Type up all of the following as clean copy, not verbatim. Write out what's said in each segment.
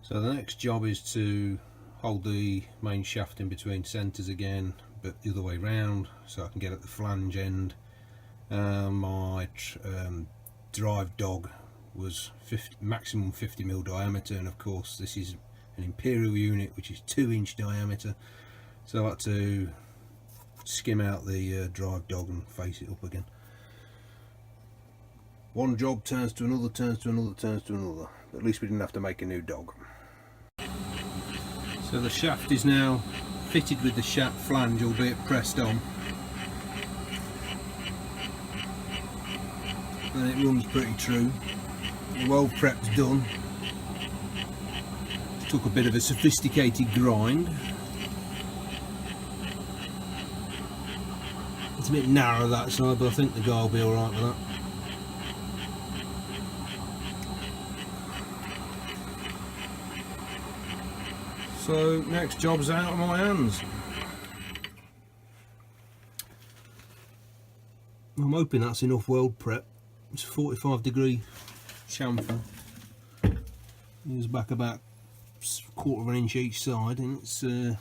So the next job is to hold the main shaft in between centres again, but the other way round, so I can get at the flange end. My drive dog was maximum 50mm diameter, and of course this is an Imperial unit which is 2-inch diameter, so I had to skim out the drive dog and face it up again. One job turns to another, turns to another, turns to another, but at least we didn't have to make a new dog. So the shaft is now fitted with the shaft flange, albeit pressed on, and it runs pretty true. The weld prep's done. It took a bit of a sophisticated grind. It's a bit narrow that side, but I think the guy will be alright with that. So next job's out of my hands. I'm hoping that's enough weld prep. It's 45-degree chamfer. It's back about 1/4 inch each side, and it's only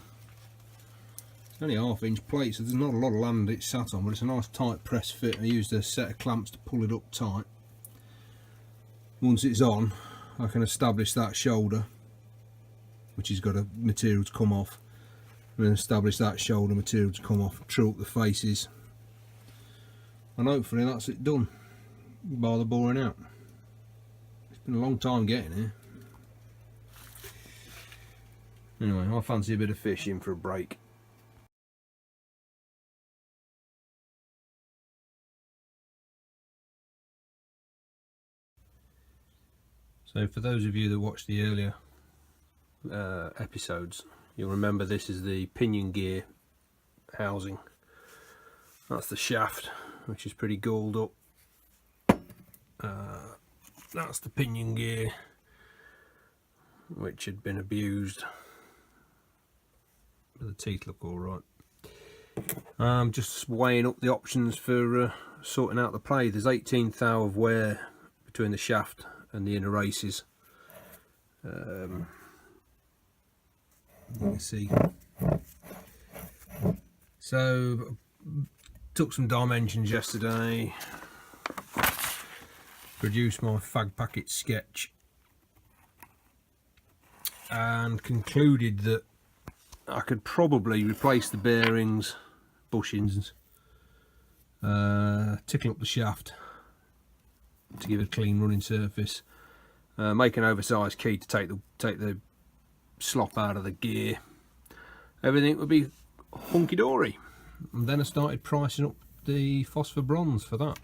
a 1/2-inch plate, so there's not a lot of land it's sat on, but it's a nice tight press fit. I used a set of clamps to pull it up tight. Once it's on, I can establish that shoulder, which has got a material to come off, and then establish that shoulder material to come off, true up the faces, and hopefully that's it done. Bother boring out. It's been a long time getting here. Anyway, I fancy a bit of fishing for a break. So for those of you that watched the earlier episodes, you'll remember this is the pinion gear housing. That's the shaft, which is pretty galled up. That's the pinion gear, which had been abused, but the teeth look alright. Just weighing up the options for sorting out the play. There's 18 thou of wear between the shaft and the inner races. You can see. So took some dimensions yesterday, produced my fag packet sketch, and concluded that I could probably replace the bearings, bushings, tickle up the shaft to give it a clean running surface, make an oversized key to take the slop out of the gear. Everything would be hunky-dory. And then I started pricing up the phosphor bronze for that,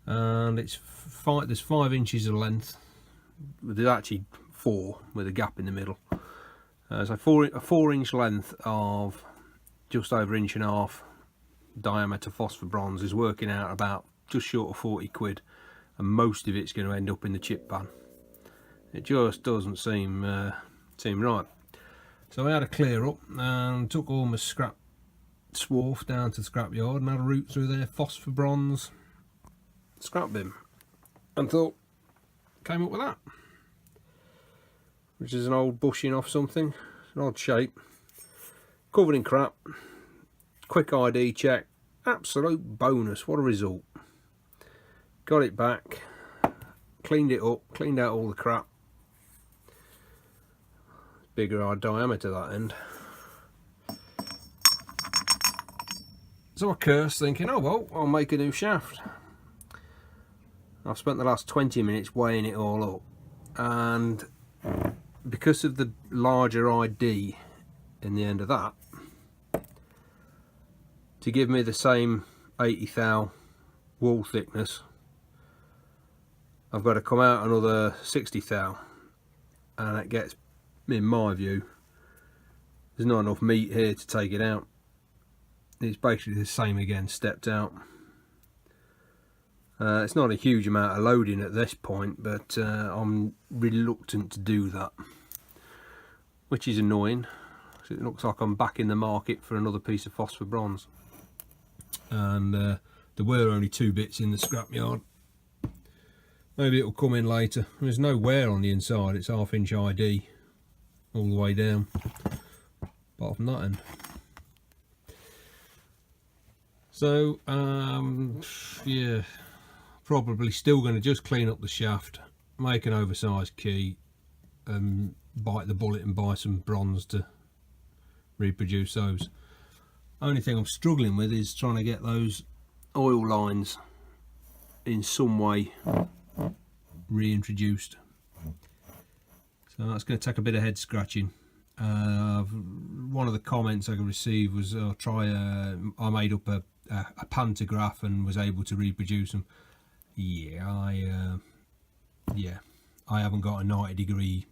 and there's 5 inches of length. There's actually 4 with a gap in the middle. So a 4-inch length of just over 1.5 inch diameter phosphor bronze is working out about just short of 40 quid, and most of it's going to end up in the chip pan. It just doesn't seem right. So I had a clear up and took all my scrap swarf down to the scrap yard and had a route through their phosphor bronze scrap bin, and came up with that, which is an old bushing off something. It's an odd shape, covered in crap. Quick ID check, absolute bonus. What a result. Got it back, cleaned it up, cleaned out all the crap. Bigger diameter that end. So I cursed, thinking, oh well, I'll make a new shaft. I've spent the last 20 minutes weighing it all up, and because of the larger ID in the end of that, to give me the same 80 thou wall thickness, I've got to come out another 60 thou, and it gets, in my view, there's not enough meat here to take it out. It's basically the same again, stepped out. It's not a huge amount of loading at this point, but I'm reluctant to do that, which is annoying. So it looks like I'm back in the market for another piece of phosphor bronze, and there were only 2 bits in the scrapyard. Maybe it'll come in later. There's no wear on the inside, it's 1/2 inch ID, all the way down, apart from that end. So yeah, probably still going to just clean up the shaft, make an oversized key, and bite the bullet and buy some bronze to reproduce those. Only thing I'm struggling with is trying to get those oil lines in some way reintroduced. So that's going to take a bit of head scratching. One of the comments I received was, I made up a pantograph and was able to reproduce them. Yeah, I haven't got a 90-degree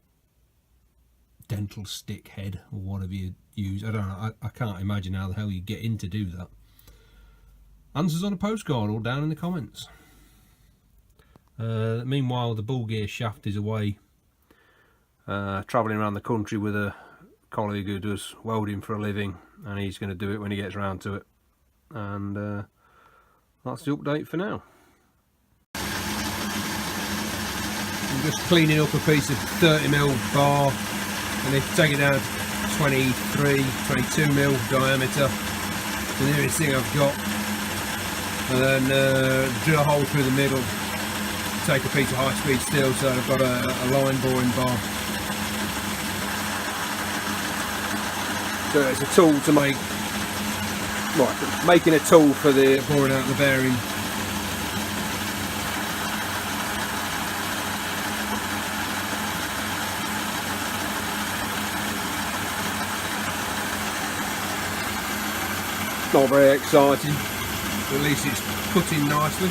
dental stick head or whatever you use. I don't know. I can't imagine how the hell you get in to do that. Answers on a postcard or down in the comments. Meanwhile, the bull gear shaft is away, travelling around the country with a colleague who does welding for a living, and he's going to do it when he gets around to it. And that's the update for now. I'm just cleaning up a piece of 30mm bar, and if you take it down to 22mm diameter, the nearest thing I've got, and then drill a hole through the middle, take a piece of high-speed steel so I've got a line boring bar. So it's a tool to make, right, making a tool for the boring out the bearing. Not very exciting, but at least it's cutting nicely.